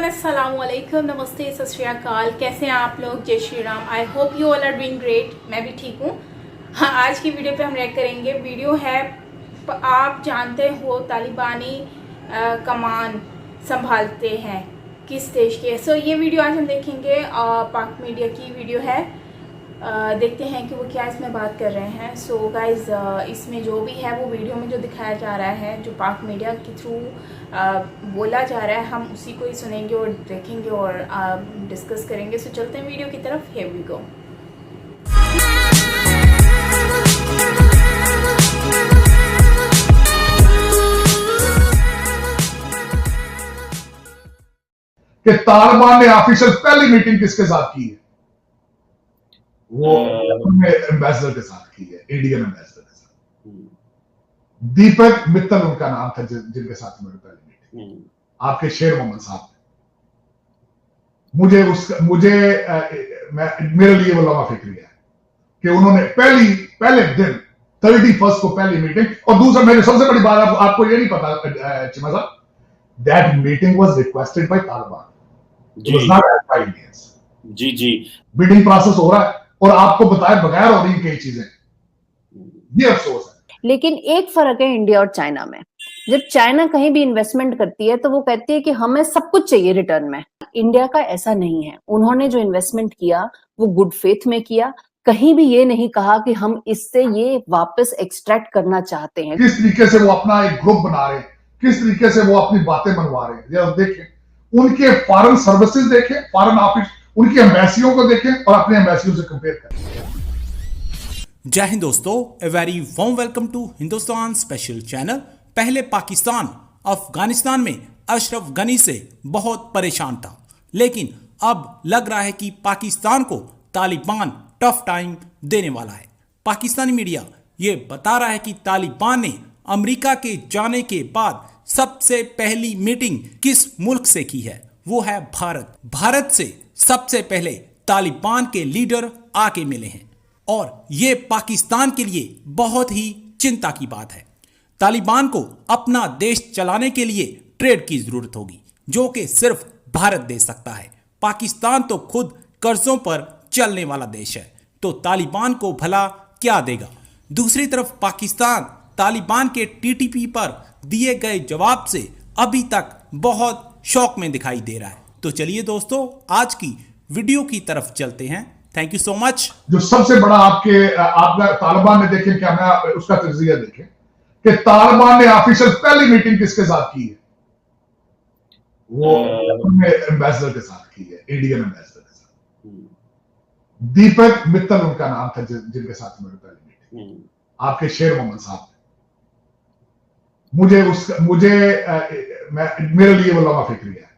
Everyone, अस्सलाम वालेकुम, नमस्ते, सत श्री अकाल। कैसे हैं आप लोग? जय Shri Ram. I hope you all are doing great. मैं भी ठीक हूँ। हाँ, आज की वीडियो पे हम रिएक्ट करेंगे। वीडियो है, आप जानते हो तालिबानी कमान संभालते हैं किस देश के। सो ये वीडियो आज हम देखेंगे। पाक मीडिया की वीडियो है। देखते हैं कि वो क्या इसमें बात कर रहे हैं। सो गाइज, इसमें जो भी है वो वीडियो में जो दिखाया जा रहा है, जो पाक मीडिया के थ्रू बोला जा रहा है, हम उसी को ही सुनेंगे और देखेंगे और डिस्कस करेंगे। सो चलते हैं वीडियो की तरफ। Here we go. कि तालिबान ने ऑफिशियल पहली मीटिंग किसके साथ की है? वो एम्बेसडर के साथ की है, इंडियन एम्बेसडर के साथ। दीपक मित्तल उनका नाम था, जिनके साथ उन्होंने पहली मीटिंग, आपके शेर मोहम्मद साहब। मेरे लिए वो लम्हा फिक्री है कि उन्होंने पहले दिन 31 को पहली मीटिंग। और दूसरा, मेरी सबसे बड़ी बात आपको ये नहीं पता चिमा साहब, that meeting was requested by Taliban. जी बिडिंग प्रोसेस हो रहा है और आपको बताए बगैर हो रही कई चीजें। ये अफसोस है। लेकिन एक फर्क है इंडिया और चाइना में। जब चाइना कहीं भी इन्वेस्टमेंट करती है तो वो कहती है कि हमें सब कुछ चाहिए रिटर्न में। इंडिया का ऐसा नहीं है। उन्होंने जो इन्वेस्टमेंट किया वो गुड फेथ में किया। कहीं भी ये नहीं कहा कि हम इससे ये वापस एक्सट्रैक्ट करना चाहते हैं। किस तरीके से वो अपना एक ग्रुप बना रहे हैं, किस तरीके से वो अपनी बातें मनवा रहे हैं। ये देखें, उनके फॉरेन सर्विसेज देखें, फॉरेन ऑफिस, उनकी एम्बेसियों को देखें और अपने एम्बेसियों से कंपेयर करें। जय हिंद दोस्तों, a very warm welcome to Hindustan special channel. पहले पाकिस्तान अफगानिस्तान में अशरफ गनी से बहुत परेशान था, लेकिन अब लग रहा है कि पाकिस्तान को तालिबान टफ टाइम देने वाला है। पाकिस्तानी मीडिया ये बता रहा है कि तालिबान ने अमेरिका के जाने के बाद सबसे पहली मीटिंग किस मुल्क से की है, वो है भारत। भारत से सबसे पहले तालिबान के लीडर आके मिले हैं और ये पाकिस्तान के लिए बहुत ही चिंता की बात है। तालिबान को अपना देश चलाने के लिए ट्रेड की जरूरत होगी, जो कि सिर्फ भारत दे सकता है। पाकिस्तान तो खुद कर्जों पर चलने वाला देश है, तो तालिबान को भला क्या देगा। दूसरी तरफ पाकिस्तान तालिबान के टीटीपी पर दिए गए जवाब से अभी तक बहुत शौक में दिखाई दे रहा है। तो चलिए दोस्तों, आज की वीडियो की तरफ चलते हैं। Thank you so much. जो सबसे बड़ा आपका तालिबान ने देखें, क्या मैं उसका तजिया देखें कि तालिबान ने ऑफिशियल पहली मीटिंग किसके साथ की है? वो एम्बेसडर के साथ की है, इंडियन एम्बेसडर के साथ। दीपक मित्तल उनका नाम था, जिनके साथ उन्होंने पहली मीटिंग, आपके शेर मोहम्मद साहब। मेरे लिए वो लम्हा फिक्री है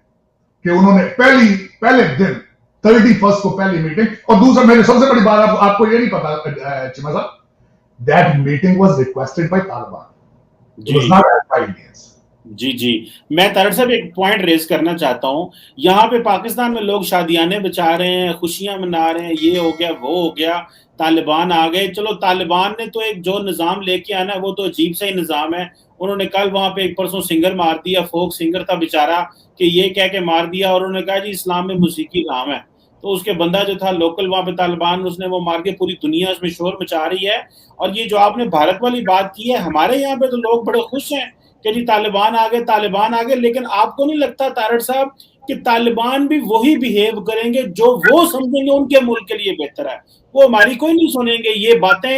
कि उन्होंने पहले दिन 31 को पहली मीटिंग। और दूसरा, मेरी सबसे बड़ी बात आपको ये नहीं पता चिमा साहब, that meeting was requested by Taliban. जी मैं तारड़ साहब एक पॉइंट रेज करना चाहता हूँ। यहाँ पे पाकिस्तान में लोग शादियाने बचा रहे हैं, खुशियां मना रहे हैं, ये हो गया वो हो गया, तालिबान आ गए। चलो, तालिबान ने तो एक जो निज़ाम लेके आना है वो तो अजीब सा ही निज़ाम है। उन्होंने कल वहां पे एक परसों सिंगर मार दिया, फोक सिंगर था बेचारा, कि ये कह के मार दिया, और उन्होंने कहा जी इस्लाम में मौसीकी नाम है। तो उसके बंदा जो था लोकल वहां पे तालिबान, उसने वो मार के पूरी दुनिया उसमें शोर मचा रही है। और ये जो आपने भारत वाली बात की है, हमारे यहाँ पे तो लोग बड़े खुश हैं कि जी तालिबान आ गए। लेकिन आपको नहीं लगता तारड़ साहब कि तालिबान भी वही बिहेव करेंगे जो वो समझेंगे उनके मुल्क के लिए बेहतर है? वो हमारी कोई नहीं सुनेंगे। ये बातें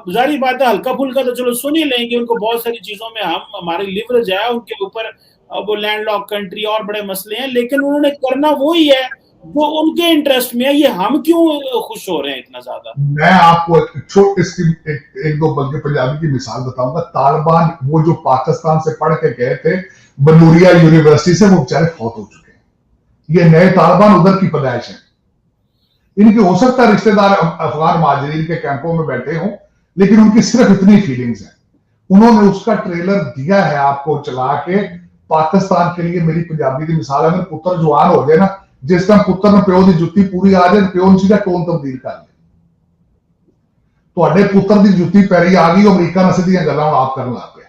जारी बात है, हल्का फुल्का तो चलो सुन ही लेंगे। उनको बहुत सारी चीजों में हमारी लिवरेज है उनके ऊपर, वो लैंडलॉक कंट्री और बड़े मसले हैं, लेकिन उन्होंने करना वही है जो उनके इंटरेस्ट में है। ये हम क्यों खुश हो रहे हैं इतना ज्यादा? मैं आपको एक दो बल्कि पंजाबी की मिसाल बताऊंगा। तालिबान वो जो पाकिस्तान से पढ़ के गए थे बनूरिया यूनिवर्सिटी से, वो बेचारे फौत हो चुके हैं। ये नए तालिबान उधर की पैदाइश है। इनके हो सकता है रिश्तेदार अफगान महाजरीन के कैंपों में बैठे हों, लेकिन उनकी सिर्फ इतनी फीलिंग्स हैं। उन्होंने उसका ट्रेलर दिया है आपको चला के पाकिस्तान के लिए। मेरी पंजाबी की मिसाल है, अगर पुत्र जवान हो जाए ना, जिस टाइम पुत्र ने प्यो की जुत्ती पूरी आ जाए, प्यो ने सीधा टोन तब्दील कर ले। ਤੁਹਾਡੇ पुत्र की जुत्ती पैरी आ गई, अमरीका ने सीधियां गल्लां हुण आप करन लग पे।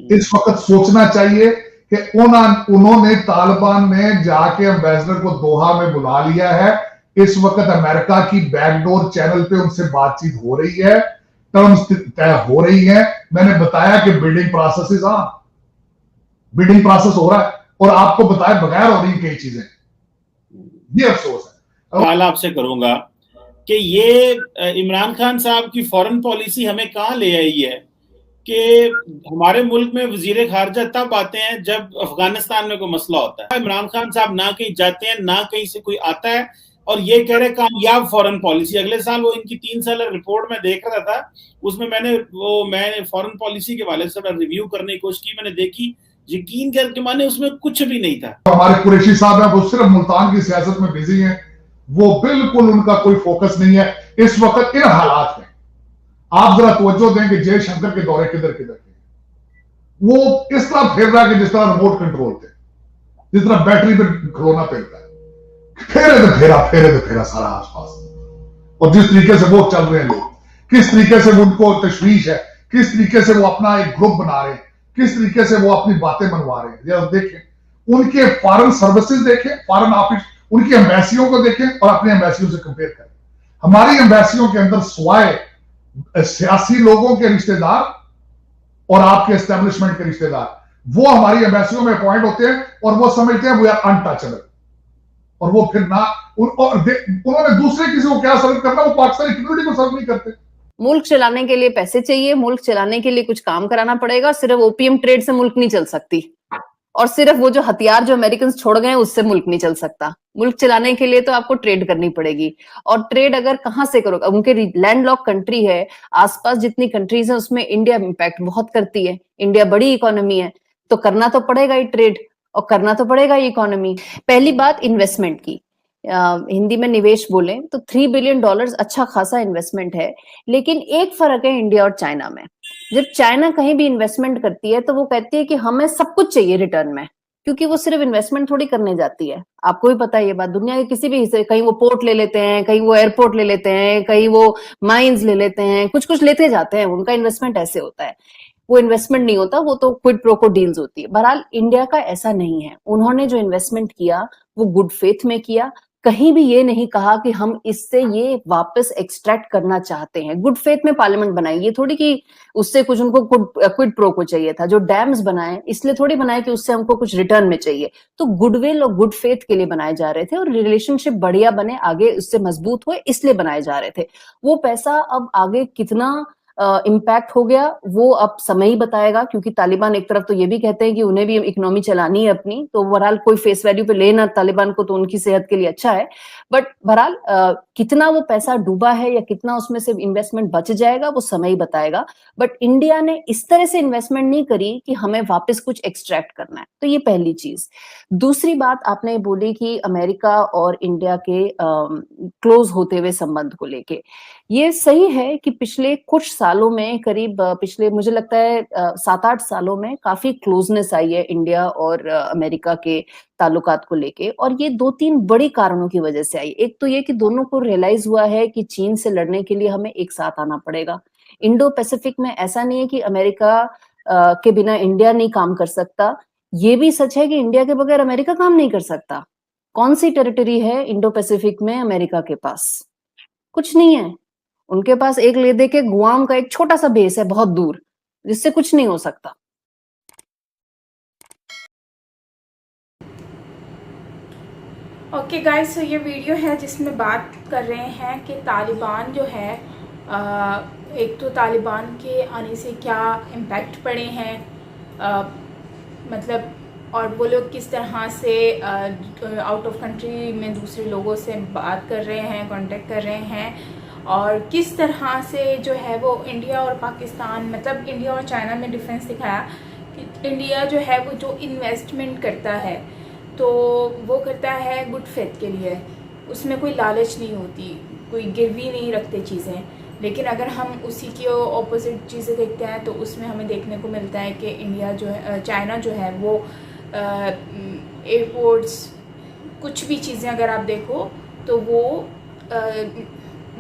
इस वक्त सोचना चाहिए कि उन्होंने तालिबान ने जाके एम्बेसडर को दोहा में बुला लिया है। इस वक्त अमेरिका की बैकडोर चैनल पे उनसे बातचीत हो रही है, टर्म्स तय हो रही है। मैंने बताया कि बिल्डिंग प्रोसेस बिल्डिंग प्रोसेस हो रहा है और आपको बताया बगैर हो रही कई चीजें। ये अफसोस है। सवाल आपसे करूंगा कि ये इमरान खान साहब की फॉरेन पॉलिसी हमें कहां ले आई है कि हमारे मुल्क में वजीर खारजा तब आते हैं जब अफगानिस्तान में कोई मसला होता है। इमरान खान साहब ना कहीं जाते हैं ना कहीं से कोई आता है और ये कह रहे कामयाब फॉरेन पॉलिसी। अगले साल वो इनकी 3 साल रिपोर्ट में देख रहा था, उसमें मैंने फॉरेन पॉलिसी के वाले से रिव्यू करने की कोशिश की, मैंने देखी, यकीन करके माने उसमें कुछ भी नहीं था। हमारे कुरैशी साहब है वो सिर्फ मुल्तान की सियासत में बिजी हैं, वो बिल्कुल उनका कोई फोकस नहीं है इस वक्त इन हालात में। आप जरा तवज्जो दें कि जयशंकर के दौरे किधर किधर के, वो इस तरह फिर रहा है कि जिस तरह रिमोट कंट्रोल थे, जिस तरह बैटरी पे खिलौना फेरता है, फेरे तो फेरा सारा आसपास। और जिस तरीके से वो चल रहे हैं लोग, किस तरीके से उनको तशवीश है, किस तरीके से वो अपना एक ग्रुप बना रहे हैं, किस तरीके से वो अपनी बातें मनवा रहे हैं। जरा देखें उनके फॉरेन सर्विसेज देखें, फॉरेन ऑफिस, उनकी एम्बेसियों को देखें और अपनी एम्बेसियों से कंपेयर करें। हमारी एम्बेसियों के अंदर सिवाय सियासी लोगों के रिश्तेदार और आपके एस्टेब्लिशमेंट के रिश्तेदार, वो हमारी एम्बेसियों में अपॉइंट होते हैं और वो समझते हैं वी आर अनटचेबल। और वो फिर ना उन्होंने दूसरे किसी को क्या सर्व करना, वो पाकिस्तानी कम्युनिटी को सर्व नहीं करते। मुल्क चलाने के लिए पैसे चाहिए, मुल्क चलाने के लिए कुछ काम कराना पड़ेगा। सिर्फ ओपीएम ट्रेड से मुल्क नहीं चल सकती और सिर्फ वो जो हथियार जो अमेरिकन छोड़ गए उससे मुल्क नहीं चल सकता। मुल्क चलाने के लिए तो आपको ट्रेड करनी पड़ेगी और ट्रेड अगर कहां से करोगे, उनके लैंडलॉक कंट्री है, आसपास जितनी कंट्रीज है उसमें इंडिया इंपैक्ट बहुत करती है, इंडिया बड़ी इकोनॉमी है, तो करना तो पड़ेगा ही ट्रेड और करना तो पड़ेगा ही इकोनॉमी। पहली बात इन्वेस्टमेंट की, हिंदी में निवेश बोले तो $3 बिलियन अच्छा खासा इन्वेस्टमेंट है। लेकिन एक फर्क है इंडिया और चाइना में, जब चाइना कहीं भी इन्वेस्टमेंट करती है तो वो कहती है कि हमें सब कुछ चाहिए रिटर्न में, क्योंकि वो सिर्फ इन्वेस्टमेंट थोड़ी करने जाती है। आपको भी पता है ये बात, दुनिया के किसी भी हिस्से, कहीं वो पोर्ट ले लेते हैं, कहीं वो एयरपोर्ट ले लेते हैं, कहीं वो माइंस ले लेते हैं, कुछ कुछ लेते जाते हैं, उनका इन्वेस्टमेंट ऐसे होता है। वो इन्वेस्टमेंट नहीं होता, वो तो क्विड प्रो को डील्स होती है। बहरहाल इंडिया का ऐसा नहीं है, उन्होंने जो इन्वेस्टमेंट किया वो गुड फेथ में किया, कहीं भी ये नहीं कहा कि हम इससे ये वापस एक्सट्रैक्ट करना चाहते हैं। गुड फेथ में पार्लियामेंट बनाई, ये थोड़ी कि उससे कुछ उनको क्विड प्रो को चाहिए था। जो डैम्स बनाए इसलिए थोड़ी बनाए कि उससे हमको कुछ रिटर्न में चाहिए, तो गुडविल और गुड फेथ के लिए बनाए जा रहे थे और रिलेशनशिप बढ़िया बने, आगे उससे मजबूत हुए, इसलिए बनाए जा रहे थे। वो पैसा अब आगे कितना इम्पैक्ट हो गया वो अब समय ही बताएगा, क्योंकि तालिबान एक तरफ तो ये भी कहते हैं कि उन्हें भी इकोनॉमी चलानी है अपनी, तो बहरहाल कोई फेस वैल्यू पे लेना तालिबान को तो उनकी सेहत के लिए अच्छा है, बट बहरहाल कितना वो पैसा डूबा है या कितना उसमें से इन्वेस्टमेंट बच जाएगा वो समय ही बताएगा। बट इंडिया ने इस तरह से इन्वेस्टमेंट नहीं करी कि हमें वापस कुछ एक्सट्रैक्ट करना है, तो ये पहली चीज। दूसरी बात आपने बोली कि अमेरिका और इंडिया के क्लोज होते हुए संबंध को लेके, ये सही है कि पिछले कुछ सालों में, करीब पिछले मुझे लगता है 7-8 सालों में काफी क्लोजनेस आई है इंडिया और अमेरिका के ताल्लुकात को लेके, और ये 2-3 बड़ी कारणों की वजह से आई। एक तो ये कि दोनों को रियलाइज हुआ है कि चीन से लड़ने के लिए हमें एक साथ आना पड़ेगा। इंडो पैसिफिक में ऐसा नहीं है कि अमेरिका के बिना इंडिया नहीं काम कर सकता, ये भी सच है कि इंडिया के बगैर अमेरिका काम नहीं कर सकता। कौन सी टेरिटरी है इंडो पैसिफिक में अमेरिका के पास? कुछ नहीं है। उनके पास एक ले दे के गुआम का एक छोटा सा बेस है बहुत दूर, जिससे कुछ नहीं हो सकता। ओके गाइस, तो ये वीडियो है जिसमें बात कर रहे हैं कि तालिबान जो है, एक तो तालिबान के आने से क्या इम्पैक्ट पड़े हैं, मतलब, और वो लोग किस तरह से आउट ऑफ कंट्री में दूसरे लोगों से बात कर रहे हैं, कांटेक्ट कर रहे हैं, और किस तरह से जो है वो इंडिया और पाकिस्तान, मतलब इंडिया और चाइना में डिफरेंस दिखाया कि इंडिया जो है वो जो इन्वेस्टमेंट करता है तो वो करता है गुड फेथ के लिए, उसमें कोई लालच नहीं होती, कोई गिरवी नहीं रखते चीज़ें। लेकिन अगर हम उसी की ऑपोजिट चीज़ें देखते हैं तो उसमें हमें देखने को मिलता है कि इंडिया जो है, चाइना जो है वो एयरपोर्ट्स, कुछ भी चीज़ें अगर आप देखो तो वो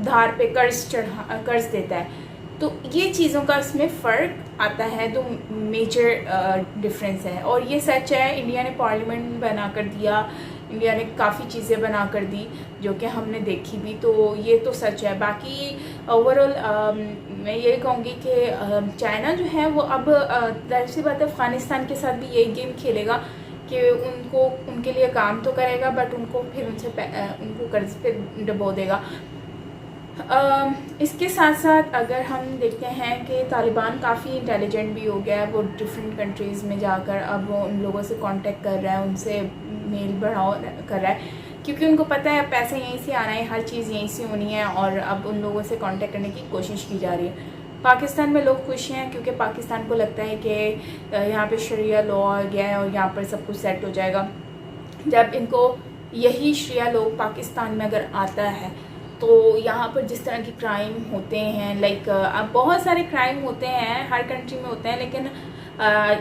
धार पे कर्ज देता है। तो ये चीज़ों का इसमें फ़र्क आता है तो मेजर डिफरेंस है। और ये सच है, इंडिया ने पार्लियामेंट बना कर दिया, इंडिया ने काफ़ी चीज़ें बना कर दी जो कि हमने देखी भी, तो ये तो सच है। बाकी ओवरऑल मैं ये कहूँगी कि चाइना जो है वो अब जाहिर सी बात है अफ़गानिस्तान के साथ भी यही गेम खेलेगा कि उनके लिए काम तो करेगा बट उनको फिर उनको कर्ज पे डबो देगा। इसके साथ साथ अगर हम देखते हैं कि तालिबान काफ़ी इंटेलिजेंट भी हो गया है, वो डिफरेंट कंट्रीज़ में जाकर अब वो उन लोगों से कांटेक्ट कर रहा है, उनसे मेल बढ़ाव कर रहा है, क्योंकि उनको पता है पैसे यहीं से आना है, हर चीज़ यहीं से होनी है, और अब उन लोगों से कांटेक्ट करने की कोशिश की जा रही है। पाकिस्तान में लोग खुश हैं क्योंकि पाकिस्तान को लगता है कि यहाँ पे शरिया लॉ आ गया है और यहाँ पर सब कुछ सेट हो जाएगा। जब इनको यही शरिया लॉ पाकिस्तान में अगर आता है तो यहाँ पर जिस तरह की क्राइम होते हैं, लाइक अब बहुत सारे क्राइम होते हैं, हर कंट्री में होते हैं, लेकिन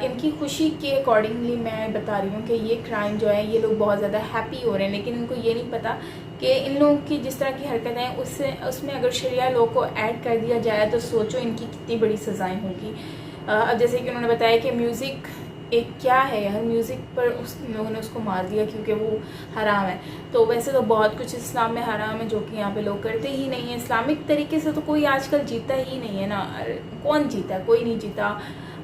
इनकी खुशी के अकॉर्डिंगली मैं बता रही हूँ कि ये क्राइम जो है ये लोग बहुत ज़्यादा हैप्पी हो रहे हैं, लेकिन इनको ये नहीं पता कि इन लोगों की जिस तरह की हरकतें हैं उसमें अगर शरिया लॉ को ऐड कर दिया जाए तो सोचो इनकी कितनी बड़ी सज़ाएँ होंगी। अब जैसे कि उन्होंने बताया कि म्यूज़िक एक क्या है यार, म्यूज़िक पर उस लोगों ने उसको मार दिया क्योंकि वो हराम है। तो वैसे तो बहुत कुछ इस्लाम में हराम है जो कि यहाँ पे लोग करते ही नहीं है। इस्लामिक तरीके से तो कोई आजकल जीता ही नहीं है ना, कौन जीता, कोई नहीं जीता।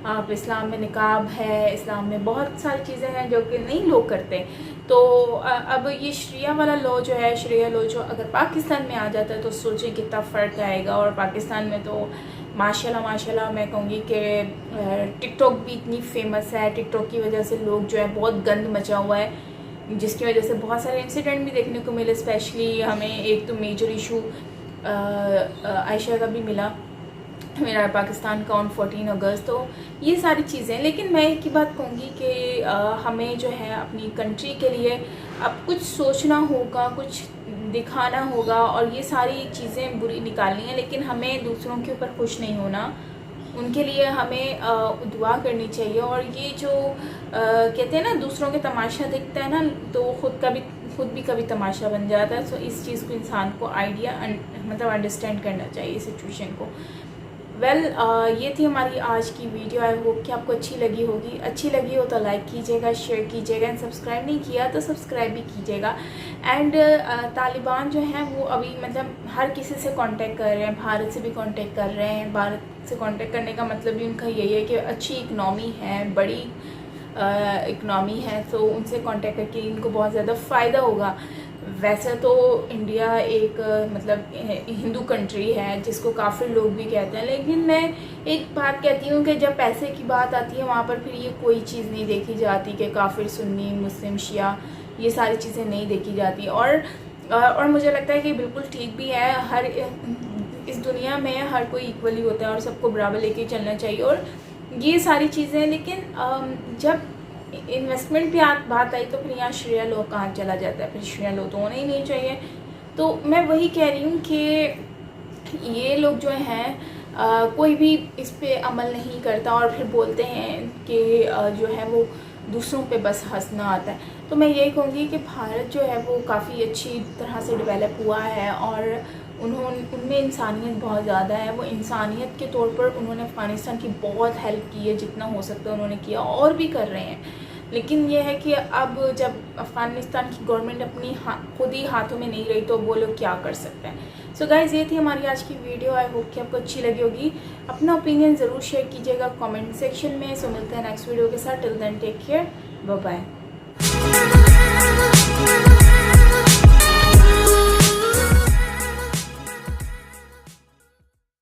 आप इस्लाम में निकाब है, इस्लाम में बहुत सारी चीज़ें हैं जो कि नहीं लोग करते। तो अब ये शरिया वाला लॉ जो है, शरिया लॉ जो अगर पाकिस्तान में आ जाता है तो सोचें कितना फ़र्क आएगा। और पाकिस्तान में तो माशाल्लाह मैं कहूँगी कि टिकटॉक भी इतनी फेमस है, टिकटॉक की वजह से लोग जो है बहुत गंद मचा हुआ है, जिसकी वजह से बहुत सारे इंसिडेंट भी देखने को मिले। स्पेशली हमें एक तो मेजर इशू आयशा का भी मिला, मेरा पाकिस्तान का ऑन 14 अगस्त। तो ये सारी चीज़ें, लेकिन मैं एक ही बात कहूँगी कि हमें जो है अपनी कंट्री के लिए अब कुछ सोचना होगा, कुछ दिखाना होगा, और ये सारी चीज़ें बुरी निकालनी है, लेकिन हमें दूसरों के ऊपर खुश नहीं होना, उनके लिए हमें दुआ करनी चाहिए। और ये जो कहते हैं ना दूसरों के तमाशा दिखता है ना, तो खुद भी कभी तमाशा बन जाता है। तो इस चीज़ को इंसान को मतलब अंडरस्टैंड करना चाहिए सिचुएशन को। ये थी हमारी आज की वीडियो। आई होप कि आपको अच्छी लगी होगी। अच्छी लगी हो तो लाइक कीजिएगा, शेयर कीजिएगा, एंड सब्सक्राइब नहीं किया तो सब्सक्राइब भी कीजिएगा। एंड तालिबान जो हैं वो अभी मतलब हर किसी से कांटेक्ट कर रहे हैं, भारत से भी कांटेक्ट कर रहे हैं। भारत से कांटेक्ट करने का मतलब भी उनका यही है कि अच्छी इकनॉमी है, बड़ी इकनॉमी है, तो उनसे कांटेक्ट करके इनको बहुत ज़्यादा फ़ायदा होगा। वैसे तो इंडिया एक मतलब हिंदू कंट्री है जिसको काफ़ी लोग भी कहते हैं, लेकिन मैं एक बात कहती हूँ कि जब पैसे की बात आती है वहाँ पर फिर ये कोई चीज़ नहीं देखी जाती कि काफिर, सुन्नी, मुस्लिम, शिया, ये सारी चीज़ें नहीं देखी जाती। और मुझे लगता है कि बिल्कुल ठीक भी है। इस दुनिया में हर कोई इक्वली होता है और सबको बराबर लेके चलना चाहिए और ये सारी चीज़ें। लेकिन जब इन्वेस्टमेंट पे बात आई तो फिर यहाँ शरिया लॉ कहाँ चला जाता है, फिर शरिया लॉ तो होना ही नहीं चाहिए। तो मैं वही कह रही हूँ कि ये लोग जो हैं कोई भी इस पे अमल नहीं करता और फिर बोलते हैं कि जो है वो दूसरों पे बस हंसना आता है। तो मैं यही कहूँगी कि भारत जो है वो काफ़ी अच्छी तरह से डेवलप हुआ है और उनमें इंसानियत बहुत ज़्यादा है। वो इंसानियत के तौर पर उन्होंने अफ़गानिस्तान की बहुत हेल्प की है, जितना हो सकता है उन्होंने किया और भी कर रहे हैं। लेकिन यह है कि अब जब अफ़गानिस्तान की गवर्नमेंट अपनी खुद ही हाथों में नहीं रही तो वो लोग क्या कर सकते हैं। सो गाइज़, ये थी हमारी आज की वीडियो। आई होप कि आपको अच्छी लगी होगी। अपना ओपिनियन ज़रूर शेयर कीजिएगा कमेंट सेक्शन में। सो मिलते हैं नेक्स्ट वीडियो के साथ। Till then take care, bye bye.